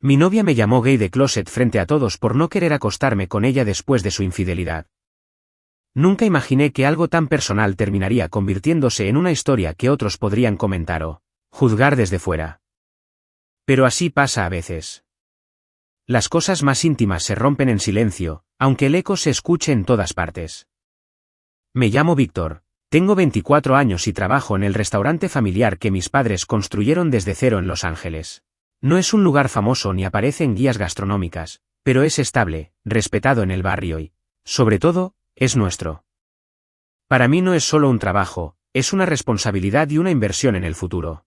Mi novia me llamó gay de closet frente a todos por no querer acostarme con ella después de su infidelidad. Nunca imaginé que algo tan personal terminaría convirtiéndose en una historia que otros podrían comentar o juzgar desde fuera. Pero así pasa a veces. Las cosas más íntimas se rompen en silencio, aunque el eco se escuche en todas partes. Me llamo Víctor, tengo 24 años y trabajo en el restaurante familiar que mis padres construyeron desde cero en Los Ángeles. No es un lugar famoso ni aparece en guías gastronómicas, pero es estable, respetado en el barrio y, sobre todo, es nuestro. Para mí no es solo un trabajo, es una responsabilidad y una inversión en el futuro.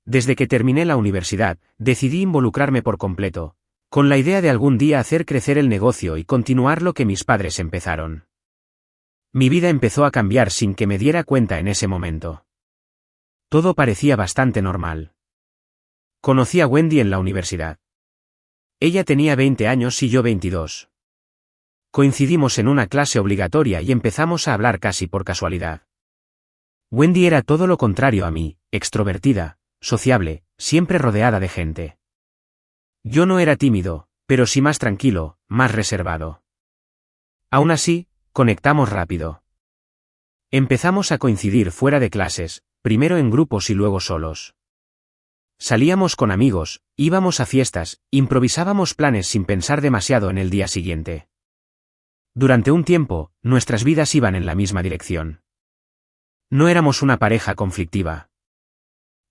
Desde que terminé la universidad, decidí involucrarme por completo, con la idea de algún día hacer crecer el negocio y continuar lo que mis padres empezaron. Mi vida empezó a cambiar sin que me diera cuenta en ese momento. Todo parecía bastante normal. Conocí a Wendy en la universidad. Ella tenía 20 años y yo 22. Coincidimos en una clase obligatoria y empezamos a hablar casi por casualidad. Wendy era todo lo contrario a mí, extrovertida, sociable, siempre rodeada de gente. Yo no era tímido, pero sí más tranquilo, más reservado. Aún así, conectamos rápido. Empezamos a coincidir fuera de clases, primero en grupos y luego solos. Salíamos con amigos, íbamos a fiestas, improvisábamos planes sin pensar demasiado en el día siguiente. Durante un tiempo, nuestras vidas iban en la misma dirección. No éramos una pareja conflictiva.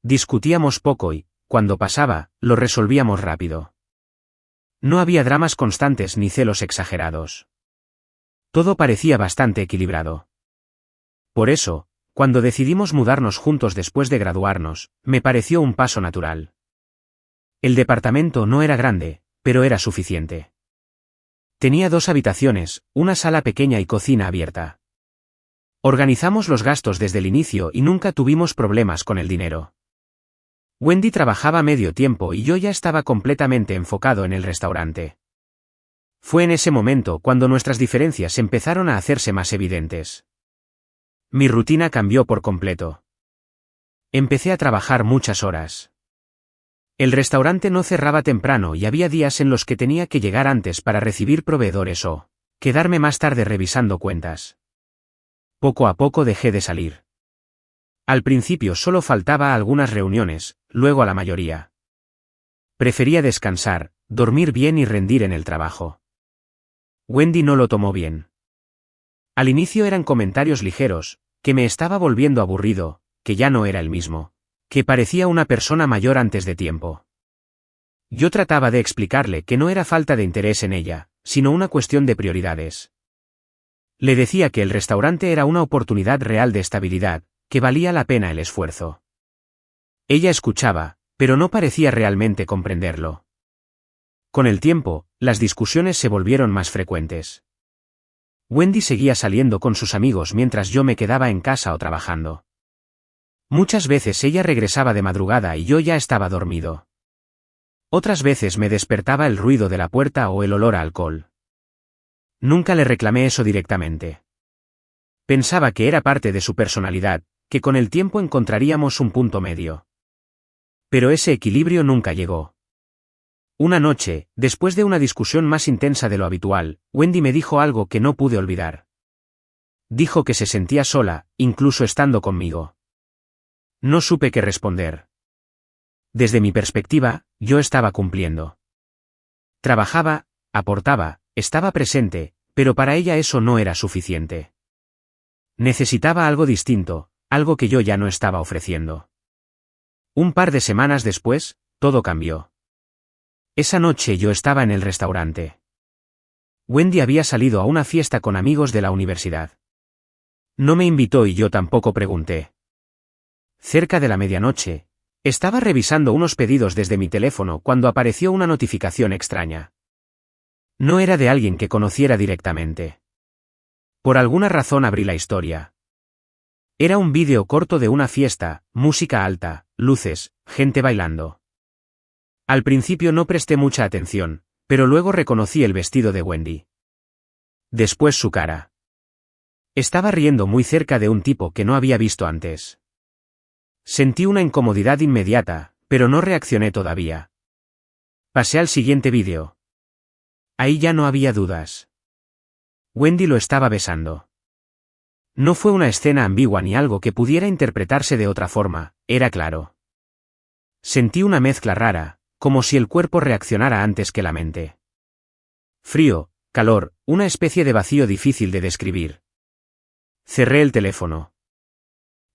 Discutíamos poco y, cuando pasaba, lo resolvíamos rápido. No había dramas constantes ni celos exagerados. Todo parecía bastante equilibrado. Por eso, cuando decidimos mudarnos juntos después de graduarnos, me pareció un paso natural. El departamento no era grande, pero era suficiente. Tenía 2 habitaciones, una sala pequeña y cocina abierta. Organizamos los gastos desde el inicio y nunca tuvimos problemas con el dinero. Wendy trabajaba medio tiempo y yo ya estaba completamente enfocado en el restaurante. Fue en ese momento cuando nuestras diferencias empezaron a hacerse más evidentes. Mi rutina cambió por completo. Empecé a trabajar muchas horas. El restaurante no cerraba temprano y había días en los que tenía que llegar antes para recibir proveedores o quedarme más tarde revisando cuentas. Poco a poco dejé de salir. Al principio solo faltaba a algunas reuniones, luego a la mayoría. Prefería descansar, dormir bien y rendir en el trabajo. Wendy no lo tomó bien. Al inicio eran comentarios ligeros, que me estaba volviendo aburrido, que ya no era el mismo, que parecía una persona mayor antes de tiempo. Yo trataba de explicarle que no era falta de interés en ella, sino una cuestión de prioridades. Le decía que el restaurante era una oportunidad real de estabilidad, que valía la pena el esfuerzo. Ella escuchaba, pero no parecía realmente comprenderlo. Con el tiempo, las discusiones se volvieron más frecuentes. Wendy seguía saliendo con sus amigos mientras yo me quedaba en casa o trabajando. Muchas veces ella regresaba de madrugada y yo ya estaba dormido. Otras veces me despertaba el ruido de la puerta o el olor a alcohol. Nunca le reclamé eso directamente. Pensaba que era parte de su personalidad, que con el tiempo encontraríamos un punto medio. Pero ese equilibrio nunca llegó. Una noche, después de una discusión más intensa de lo habitual, Wendy me dijo algo que no pude olvidar. Dijo que se sentía sola, incluso estando conmigo. No supe qué responder. Desde mi perspectiva, yo estaba cumpliendo. Trabajaba, aportaba, estaba presente, pero para ella eso no era suficiente. Necesitaba algo distinto, algo que yo ya no estaba ofreciendo. Un par de semanas después, todo cambió. Esa noche yo estaba en el restaurante. Wendy había salido a una fiesta con amigos de la universidad. No me invitó y yo tampoco pregunté. Cerca de la medianoche, estaba revisando unos pedidos desde mi teléfono cuando apareció una notificación extraña. No era de alguien que conociera directamente. Por alguna razón abrí la historia. Era un vídeo corto de una fiesta, música alta, luces, gente bailando. Al principio no presté mucha atención, pero luego reconocí el vestido de Wendy. Después su cara. Estaba riendo muy cerca de un tipo que no había visto antes. Sentí una incomodidad inmediata, pero no reaccioné todavía. Pasé al siguiente vídeo. Ahí ya no había dudas. Wendy lo estaba besando. No fue una escena ambigua ni algo que pudiera interpretarse de otra forma, era claro. Sentí una mezcla rara, como si el cuerpo reaccionara antes que la mente. Frío, calor, una especie de vacío difícil de describir. Cerré el teléfono.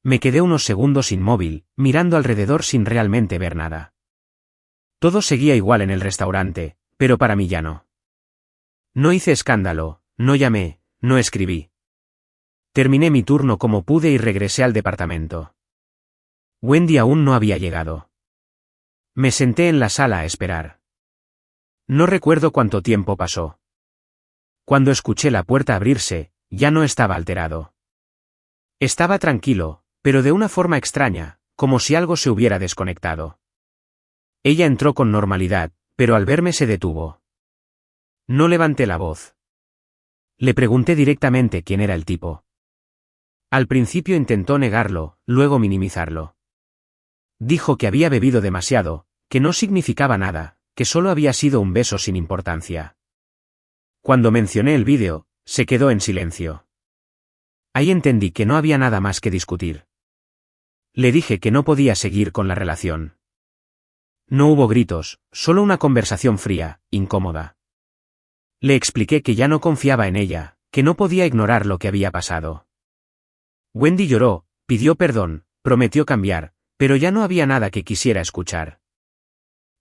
Me quedé unos segundos inmóvil, mirando alrededor sin realmente ver nada. Todo seguía igual en el restaurante, pero para mí ya no. No hice escándalo, no llamé, no escribí. Terminé mi turno como pude y regresé al departamento. Wendy aún no había llegado. Me senté en la sala a esperar. No recuerdo cuánto tiempo pasó. Cuando escuché la puerta abrirse, ya no estaba alterado. Estaba tranquilo, pero de una forma extraña, como si algo se hubiera desconectado. Ella entró con normalidad, pero al verme se detuvo. No levanté la voz. Le pregunté directamente quién era el tipo. Al principio intentó negarlo, luego minimizarlo. Dijo que había bebido demasiado, que no significaba nada, que solo había sido un beso sin importancia. Cuando mencioné el vídeo, se quedó en silencio. Ahí entendí que no había nada más que discutir. Le dije que no podía seguir con la relación. No hubo gritos, solo una conversación fría, incómoda. Le expliqué que ya no confiaba en ella, que no podía ignorar lo que había pasado. Wendy lloró, pidió perdón, prometió cambiar, pero ya no había nada que quisiera escuchar.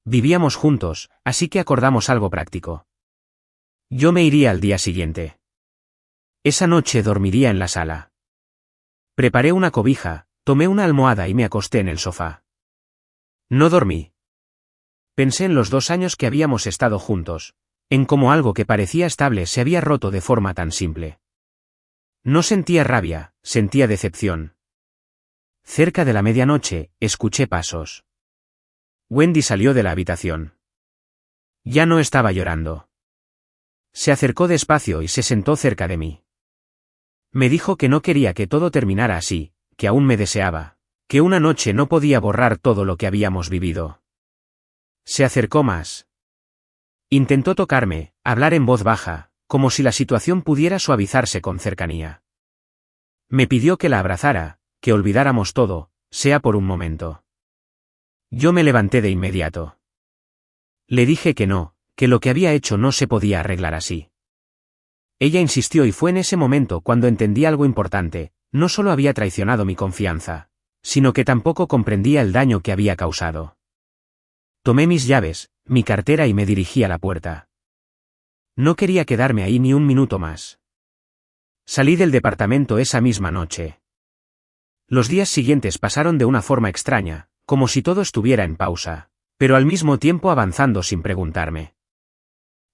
Vivíamos juntos, así que acordamos algo práctico. Yo me iría al día siguiente. Esa noche dormiría en la sala. Preparé una cobija, tomé una almohada y me acosté en el sofá. No dormí. Pensé en los 2 años que habíamos estado juntos, en cómo algo que parecía estable se había roto de forma tan simple. No sentía rabia, sentía decepción. Cerca de la medianoche, escuché pasos. Wendy salió de la habitación. Ya no estaba llorando. Se acercó despacio y se sentó cerca de mí. Me dijo que no quería que todo terminara así, que aún me deseaba, que una noche no podía borrar todo lo que habíamos vivido. Se acercó más. Intentó tocarme, hablar en voz baja, como si la situación pudiera suavizarse con cercanía. Me pidió que la abrazara, que olvidáramos todo, sea por un momento. Yo me levanté de inmediato. Le dije que no, que lo que había hecho no se podía arreglar así. Ella insistió y fue en ese momento cuando entendí algo importante, no solo había traicionado mi confianza, sino que tampoco comprendía el daño que había causado. Tomé mis llaves, mi cartera y me dirigí a la puerta. No quería quedarme ahí ni un minuto más. Salí del departamento esa misma noche. Los días siguientes pasaron de una forma extraña, como si todo estuviera en pausa, pero al mismo tiempo avanzando sin preguntarme.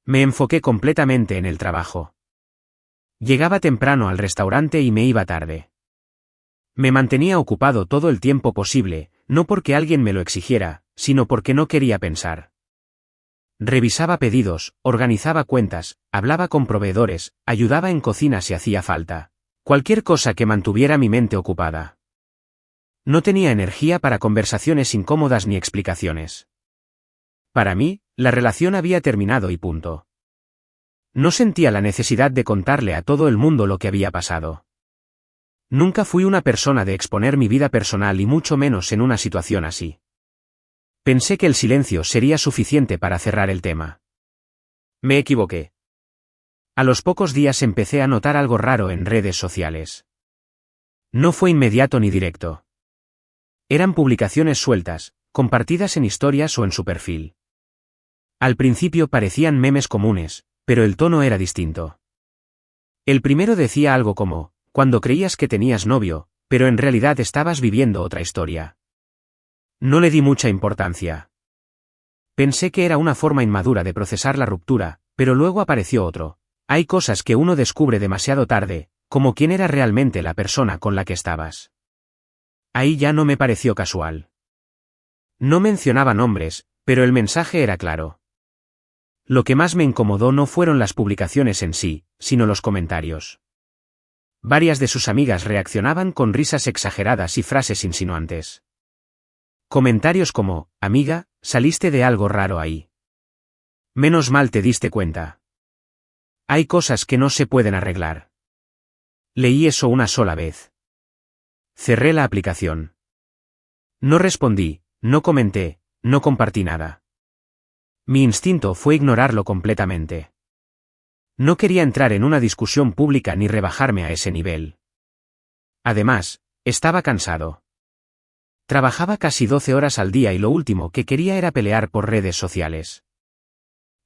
Me enfoqué completamente en el trabajo. Llegaba temprano al restaurante y me iba tarde. Me mantenía ocupado todo el tiempo posible, no porque alguien me lo exigiera, sino porque no quería pensar. Revisaba pedidos, organizaba cuentas, hablaba con proveedores, ayudaba en cocina si hacía falta. Cualquier cosa que mantuviera mi mente ocupada. No tenía energía para conversaciones incómodas ni explicaciones. Para mí, la relación había terminado y punto. No sentía la necesidad de contarle a todo el mundo lo que había pasado. Nunca fui una persona de exponer mi vida personal y mucho menos en una situación así. Pensé que el silencio sería suficiente para cerrar el tema. Me equivoqué. A los pocos días empecé a notar algo raro en redes sociales. No fue inmediato ni directo. Eran publicaciones sueltas, compartidas en historias o en su perfil. Al principio parecían memes comunes, pero el tono era distinto. El primero decía algo como, cuando creías que tenías novio, pero en realidad estabas viviendo otra historia. No le di mucha importancia. Pensé que era una forma inmadura de procesar la ruptura, pero luego apareció otro. Hay cosas que uno descubre demasiado tarde, como quién era realmente la persona con la que estabas. Ahí ya no me pareció casual. No mencionaba nombres, pero el mensaje era claro. Lo que más me incomodó no fueron las publicaciones en sí, sino los comentarios. Varias de sus amigas reaccionaban con risas exageradas y frases insinuantes. Comentarios como, amiga, saliste de algo raro ahí. Menos mal te diste cuenta. Hay cosas que no se pueden arreglar. Leí eso una sola vez. Cerré la aplicación. No respondí, no comenté, no compartí nada. Mi instinto fue ignorarlo completamente. No quería entrar en una discusión pública ni rebajarme a ese nivel. Además, estaba cansado. Trabajaba casi 12 horas al día y lo último que quería era pelear por redes sociales.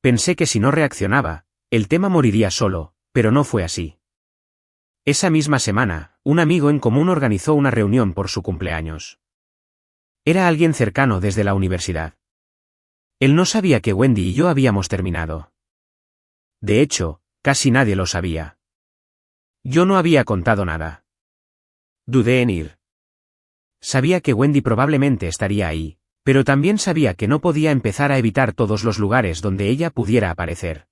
Pensé que si no reaccionaba, el tema moriría solo, pero no fue así. Esa misma semana, un amigo en común organizó una reunión por su cumpleaños. Era alguien cercano desde la universidad. Él no sabía que Wendy y yo habíamos terminado. De hecho, casi nadie lo sabía. Yo no había contado nada. Dudé en ir. Sabía que Wendy probablemente estaría ahí, pero también sabía que no podía empezar a evitar todos los lugares donde ella pudiera aparecer.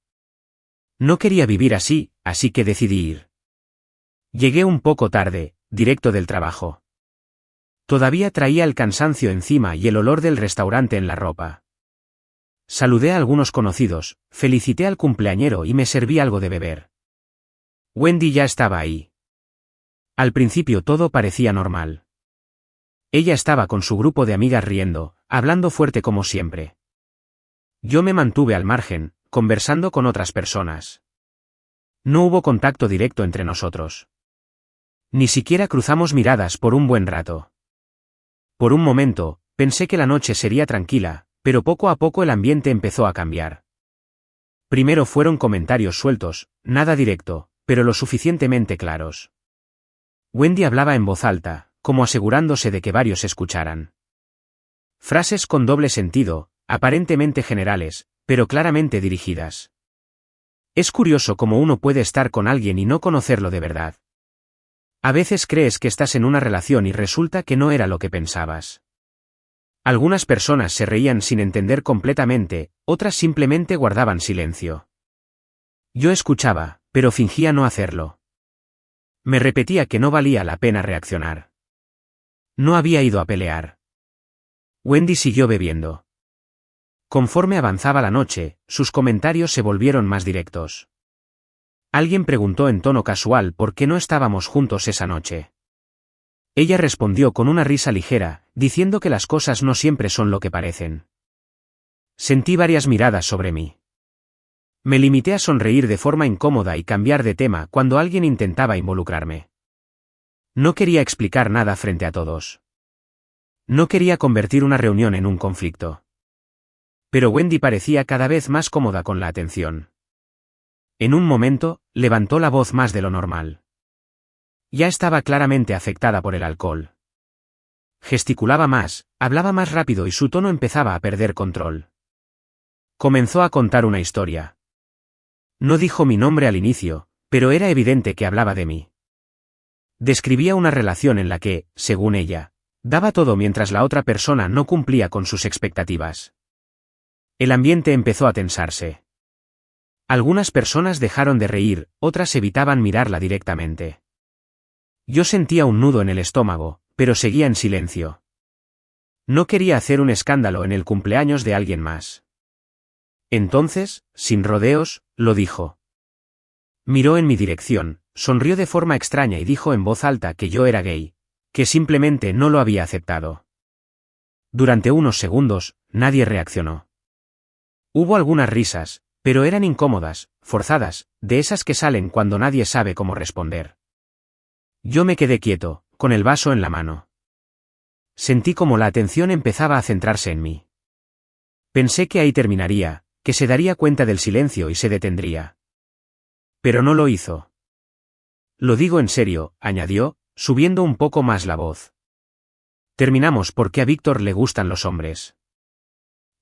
No quería vivir así, así que decidí ir. Llegué un poco tarde, directo del trabajo. Todavía traía el cansancio encima y el olor del restaurante en la ropa. Saludé a algunos conocidos, felicité al cumpleañero y me serví algo de beber. Wendy ya estaba ahí. Al principio todo parecía normal. Ella estaba con su grupo de amigas riendo, hablando fuerte como siempre. Yo me mantuve al margen, conversando con otras personas. No hubo contacto directo entre nosotros. Ni siquiera cruzamos miradas por un buen rato. Por un momento, pensé que la noche sería tranquila, pero poco a poco el ambiente empezó a cambiar. Primero fueron comentarios sueltos, nada directo, pero lo suficientemente claros. Wendy hablaba en voz alta, como asegurándose de que varios escucharan. Frases con doble sentido, aparentemente generales, pero claramente dirigidas. Es curioso cómo uno puede estar con alguien y no conocerlo de verdad. A veces crees que estás en una relación y resulta que no era lo que pensabas. Algunas personas se reían sin entender completamente, otras simplemente guardaban silencio. Yo escuchaba, pero fingía no hacerlo. Me repetía que no valía la pena reaccionar. No había ido a pelear. Wendy siguió bebiendo. Conforme avanzaba la noche, sus comentarios se volvieron más directos. Alguien preguntó en tono casual por qué no estábamos juntos esa noche. Ella respondió con una risa ligera, diciendo que las cosas no siempre son lo que parecen. Sentí varias miradas sobre mí. Me limité a sonreír de forma incómoda y cambiar de tema cuando alguien intentaba involucrarme. No quería explicar nada frente a todos. No quería convertir una reunión en un conflicto. Pero Wendy parecía cada vez más cómoda con la atención. En un momento, levantó la voz más de lo normal. Ya estaba claramente afectada por el alcohol. Gesticulaba más, hablaba más rápido y su tono empezaba a perder control. Comenzó a contar una historia. No dijo mi nombre al inicio, pero era evidente que hablaba de mí. Describía una relación en la que, según ella, daba todo mientras la otra persona no cumplía con sus expectativas. El ambiente empezó a tensarse. Algunas personas dejaron de reír, otras evitaban mirarla directamente. Yo sentía un nudo en el estómago, pero seguía en silencio. No quería hacer un escándalo en el cumpleaños de alguien más. Entonces, sin rodeos, lo dijo. Miró en mi dirección, sonrió de forma extraña y dijo en voz alta que yo era gay, que simplemente no lo había aceptado. Durante unos segundos, nadie reaccionó. Hubo algunas risas, pero eran incómodas, forzadas, de esas que salen cuando nadie sabe cómo responder. Yo me quedé quieto, con el vaso en la mano. Sentí como la atención empezaba a centrarse en mí. Pensé que ahí terminaría, que se daría cuenta del silencio y se detendría. Pero no lo hizo. Lo digo en serio, añadió, subiendo un poco más la voz. Terminamos porque a Víctor le gustan los hombres.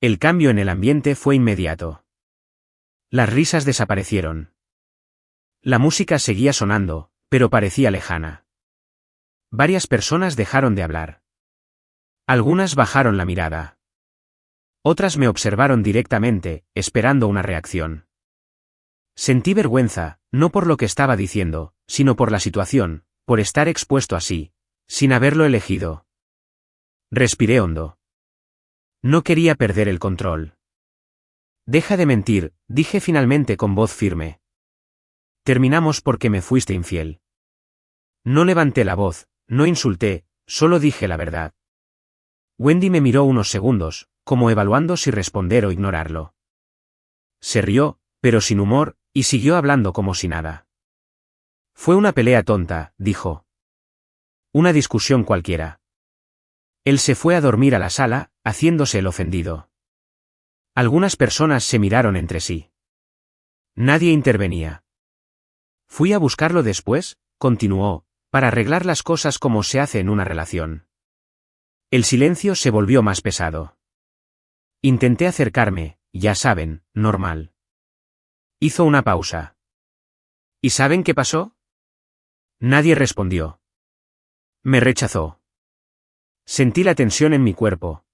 El cambio en el ambiente fue inmediato. Las risas desaparecieron. La música seguía sonando, pero parecía lejana. Varias personas dejaron de hablar. Algunas bajaron la mirada. Otras me observaron directamente, esperando una reacción. Sentí vergüenza, no por lo que estaba diciendo, sino por la situación, por estar expuesto así, sin haberlo elegido. Respiré hondo. No quería perder el control. Deja de mentir, dije finalmente con voz firme. Terminamos porque me fuiste infiel. No levanté la voz, no insulté, solo dije la verdad. Wendy me miró unos segundos, como evaluando si responder o ignorarlo. Se rió, pero sin humor, y siguió hablando como si nada. Fue una pelea tonta, dijo. Una discusión cualquiera. Él se fue a dormir a la sala, haciéndose el ofendido. Algunas personas se miraron entre sí. Nadie intervenía. Fui a buscarlo después, continuó, para arreglar las cosas como se hace en una relación. El silencio se volvió más pesado. Intenté acercarme, ya saben, normal. Hizo una pausa. ¿Y saben qué pasó? Nadie respondió. Me rechazó. Sentí la tensión en mi cuerpo.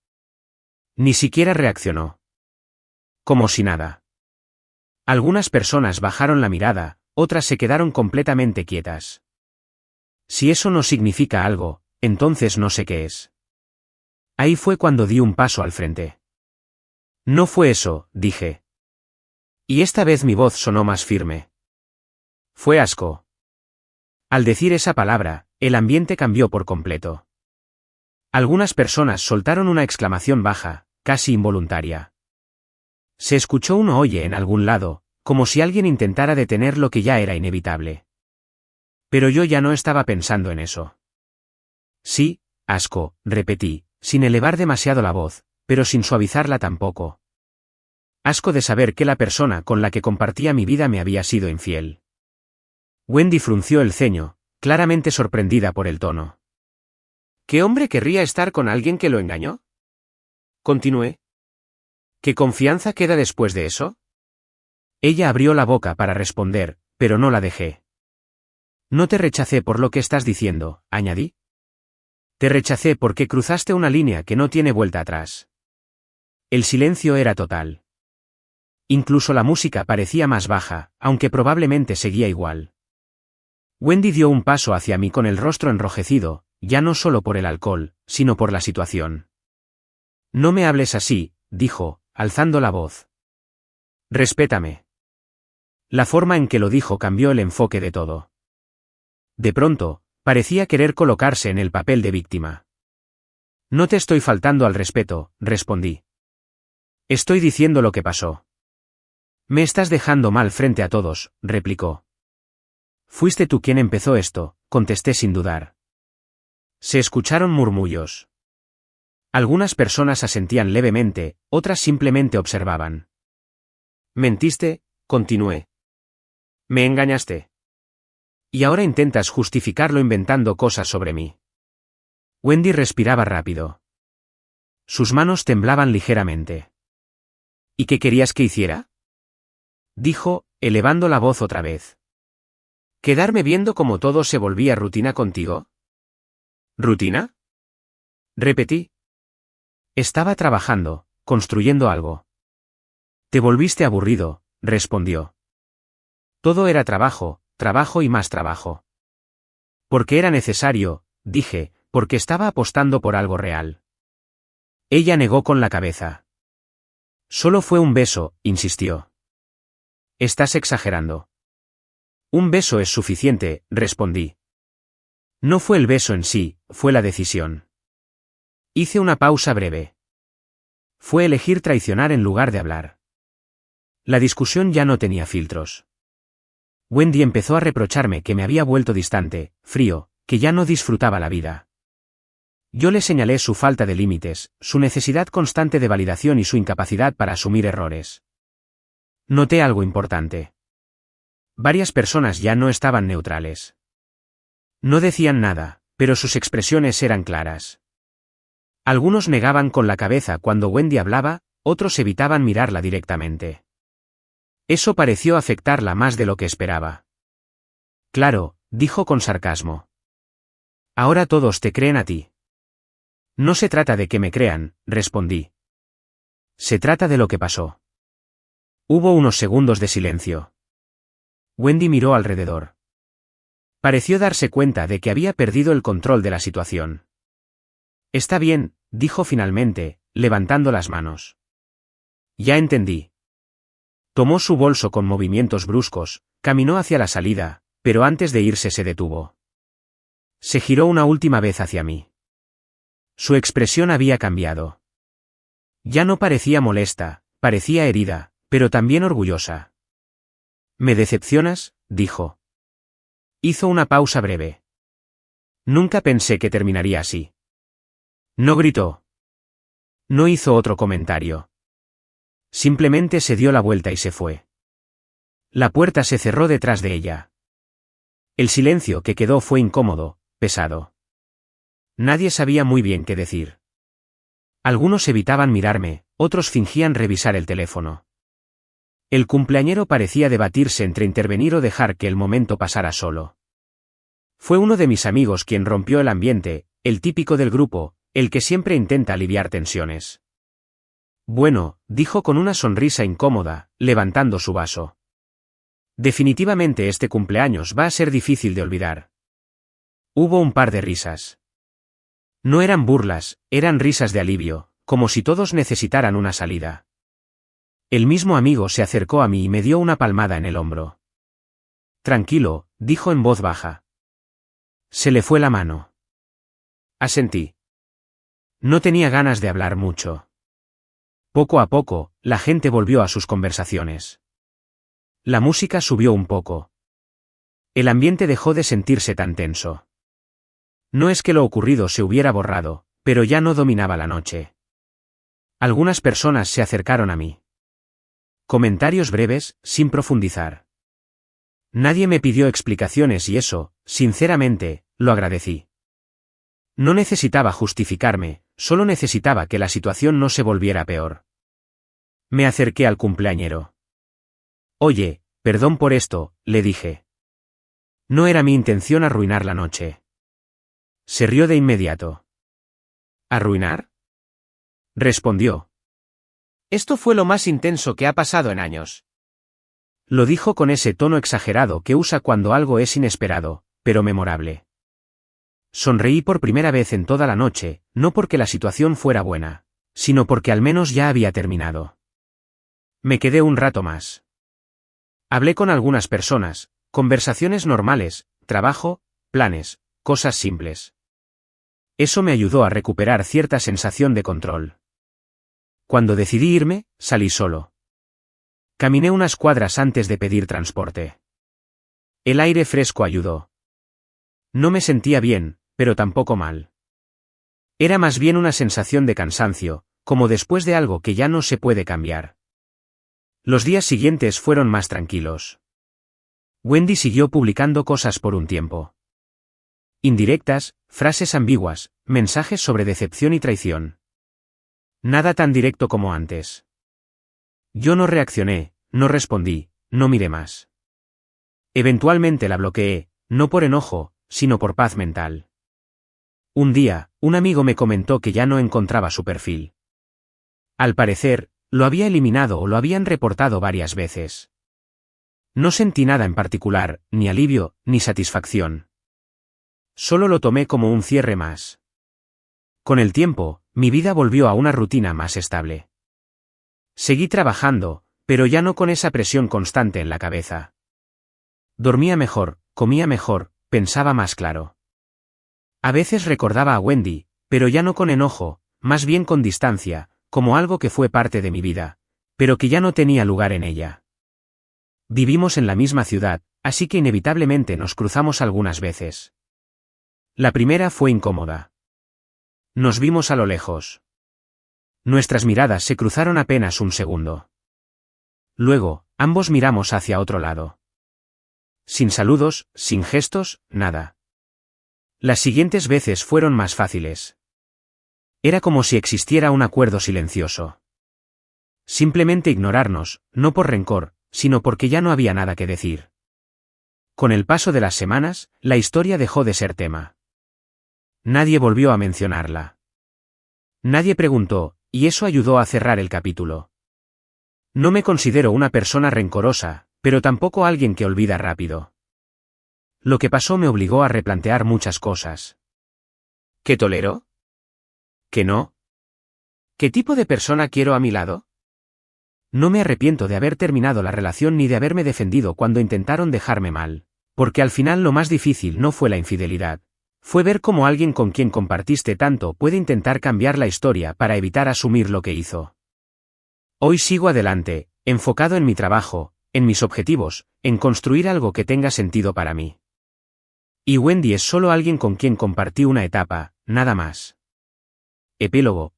Ni siquiera reaccionó. Como si nada. Algunas personas bajaron la mirada, otras se quedaron completamente quietas. Si eso no significa algo, entonces no sé qué es. Ahí fue cuando di un paso al frente. No fue eso, dije. Y esta vez mi voz sonó más firme. Fue asco. Al decir esa palabra, el ambiente cambió por completo. Algunas personas soltaron una exclamación baja, casi involuntaria. Se escuchó un oye en algún lado, como si alguien intentara detener lo que ya era inevitable. Pero yo ya no estaba pensando en eso. Sí, asco, repetí, sin elevar demasiado la voz, pero sin suavizarla tampoco. Asco de saber que la persona con la que compartía mi vida me había sido infiel. Wendy frunció el ceño, claramente sorprendida por el tono. ¿Qué hombre querría estar con alguien que lo engañó? Continué. ¿Qué confianza queda después de eso? Ella abrió la boca para responder, pero no la dejé. No te rechacé por lo que estás diciendo, añadí. Te rechacé porque cruzaste una línea que no tiene vuelta atrás. El silencio era total. Incluso la música parecía más baja, aunque probablemente seguía igual. Wendy dio un paso hacia mí con el rostro enrojecido, ya no solo por el alcohol, sino por la situación. No me hables así, dijo, alzando la voz. Respétame. La forma en que lo dijo cambió el enfoque de todo. De pronto, parecía querer colocarse en el papel de víctima. No te estoy faltando al respeto, respondí. Estoy diciendo lo que pasó. Me estás dejando mal frente a todos, replicó. Fuiste tú quien empezó esto, contesté sin dudar. Se escucharon murmullos. Algunas personas asentían levemente, otras simplemente observaban. Mentiste, continué. Me engañaste. Y ahora intentas justificarlo inventando cosas sobre mí. Wendy respiraba rápido. Sus manos temblaban ligeramente. ¿Y qué querías que hiciera? Dijo, elevando la voz otra vez. ¿Quedarme viendo cómo todo se volvía rutina contigo? ¿Rutina? Repetí. Estaba trabajando, construyendo algo. Te volviste aburrido, respondió. Todo era trabajo, trabajo y más trabajo. Porque era necesario, dije, porque estaba apostando por algo real. Ella negó con la cabeza. Solo fue un beso, insistió. Estás exagerando. Un beso es suficiente, respondí. No fue el beso en sí, fue la decisión. Hice una pausa breve. Fue elegir traicionar en lugar de hablar. La discusión ya no tenía filtros. Wendy empezó a reprocharme que me había vuelto distante, frío, que ya no disfrutaba la vida. Yo le señalé su falta de límites, su necesidad constante de validación y su incapacidad para asumir errores. Noté algo importante. Varias personas ya no estaban neutrales. No decían nada, pero sus expresiones eran claras. Algunos negaban con la cabeza cuando Wendy hablaba, otros evitaban mirarla directamente. Eso pareció afectarla más de lo que esperaba. Claro, dijo con sarcasmo. Ahora todos te creen a ti. No se trata de que me crean, respondí. Se trata de lo que pasó. Hubo unos segundos de silencio. Wendy miró alrededor. Pareció darse cuenta de que había perdido el control de la situación. Está bien, dijo finalmente, levantando las manos. Ya entendí. Tomó su bolso con movimientos bruscos, caminó hacia la salida, pero antes de irse se detuvo. Se giró una última vez hacia mí. Su expresión había cambiado. Ya no parecía molesta, parecía herida, pero también orgullosa. «Me decepcionas», dijo. Hizo una pausa breve. Nunca pensé que terminaría así. No gritó. No hizo otro comentario. Simplemente se dio la vuelta y se fue. La puerta se cerró detrás de ella. El silencio que quedó fue incómodo, pesado. Nadie sabía muy bien qué decir. Algunos evitaban mirarme, otros fingían revisar el teléfono. El cumpleañero parecía debatirse entre intervenir o dejar que el momento pasara solo. Fue uno de mis amigos quien rompió el ambiente, el típico del grupo, el que siempre intenta aliviar tensiones. Bueno, dijo con una sonrisa incómoda, levantando su vaso. Definitivamente este cumpleaños va a ser difícil de olvidar. Hubo un par de risas. No eran burlas, eran risas de alivio, como si todos necesitaran una salida. El mismo amigo se acercó a mí y me dio una palmada en el hombro. Tranquilo, dijo en voz baja. Se le fue la mano. Asentí. No tenía ganas de hablar mucho. Poco a poco, la gente volvió a sus conversaciones. La música subió un poco. El ambiente dejó de sentirse tan tenso. No es que lo ocurrido se hubiera borrado, pero ya no dominaba la noche. Algunas personas se acercaron a mí. Comentarios breves, sin profundizar. Nadie me pidió explicaciones y eso, sinceramente, lo agradecí. No necesitaba justificarme, solo necesitaba que la situación no se volviera peor. Me acerqué al cumpleañero. Oye, perdón por esto, le dije. No era mi intención arruinar la noche. Se rió de inmediato. ¿Arruinar? Respondió. Esto fue lo más intenso que ha pasado en años. Lo dijo con ese tono exagerado que usa cuando algo es inesperado, pero memorable. Sonreí por primera vez en toda la noche, no porque la situación fuera buena, sino porque al menos ya había terminado. Me quedé un rato más. Hablé con algunas personas, conversaciones normales, trabajo, planes, cosas simples. Eso me ayudó a recuperar cierta sensación de control. Cuando decidí irme, salí solo. Caminé unas cuadras antes de pedir transporte. El aire fresco ayudó. No me sentía bien, pero tampoco mal. Era más bien una sensación de cansancio, como después de algo que ya no se puede cambiar. Los días siguientes fueron más tranquilos. Wendy siguió publicando cosas por un tiempo. Indirectas, frases ambiguas, mensajes sobre decepción y traición. Nada tan directo como antes. Yo no reaccioné, no respondí, no miré más. Eventualmente la bloqueé, no por enojo, sino por paz mental. Un día, un amigo me comentó que ya no encontraba su perfil. Al parecer, lo había eliminado o lo habían reportado varias veces. No sentí nada en particular, ni alivio, ni satisfacción. Solo lo tomé como un cierre más. Con el tiempo, mi vida volvió a una rutina más estable. Seguí trabajando, pero ya no con esa presión constante en la cabeza. Dormía mejor, comía mejor, pensaba más claro. A veces recordaba a Wendy, pero ya no con enojo, más bien con distancia, como algo que fue parte de mi vida, pero que ya no tenía lugar en ella. Vivimos en la misma ciudad, así que inevitablemente nos cruzamos algunas veces. La primera fue incómoda. Nos vimos a lo lejos. Nuestras miradas se cruzaron apenas un segundo. Luego, ambos miramos hacia otro lado. Sin saludos, sin gestos, nada. Las siguientes veces fueron más fáciles. Era como si existiera un acuerdo silencioso. Simplemente ignorarnos, no por rencor, sino porque ya no había nada que decir. Con el paso de las semanas, la historia dejó de ser tema. Nadie volvió a mencionarla. Nadie preguntó, y eso ayudó a cerrar el capítulo. No me considero una persona rencorosa, pero tampoco alguien que olvida rápido. Lo que pasó me obligó a replantear muchas cosas. ¿Qué tolero? ¿Qué no? ¿Qué tipo de persona quiero a mi lado? No me arrepiento de haber terminado la relación ni de haberme defendido cuando intentaron dejarme mal, porque al final lo más difícil no fue la infidelidad. Fue ver cómo alguien con quien compartiste tanto puede intentar cambiar la historia para evitar asumir lo que hizo. Hoy sigo adelante, enfocado en mi trabajo, en mis objetivos, en construir algo que tenga sentido para mí. Y Wendy es solo alguien con quien compartí una etapa, nada más. Epílogo.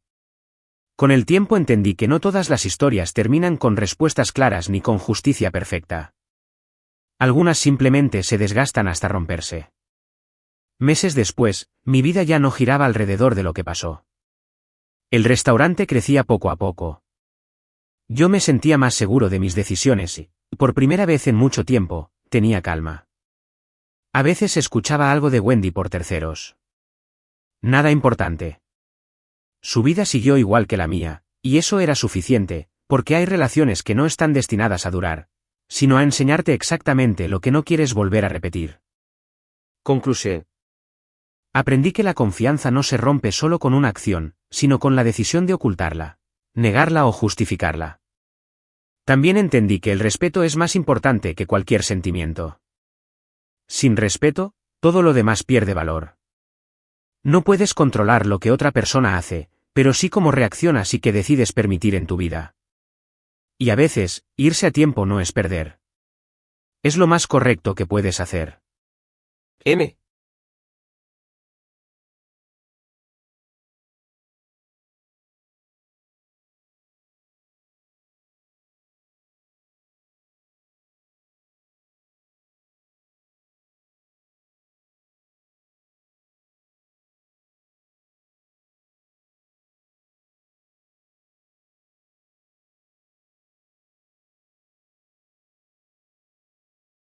Con el tiempo entendí que no todas las historias terminan con respuestas claras ni con justicia perfecta. Algunas simplemente se desgastan hasta romperse. Meses después, mi vida ya no giraba alrededor de lo que pasó. El restaurante crecía poco a poco. Yo me sentía más seguro de mis decisiones y, por primera vez en mucho tiempo, tenía calma. A veces escuchaba algo de Wendy por terceros. Nada importante. Su vida siguió igual que la mía, y eso era suficiente, porque hay relaciones que no están destinadas a durar, sino a enseñarte exactamente lo que no quieres volver a repetir. Conclusión. Aprendí que la confianza no se rompe solo con una acción, sino con la decisión de ocultarla, negarla o justificarla. También entendí que el respeto es más importante que cualquier sentimiento. Sin respeto, todo lo demás pierde valor. No puedes controlar lo que otra persona hace, pero sí cómo reaccionas y qué decides permitir en tu vida. Y a veces, irse a tiempo no es perder. Es lo más correcto que puedes hacer. M.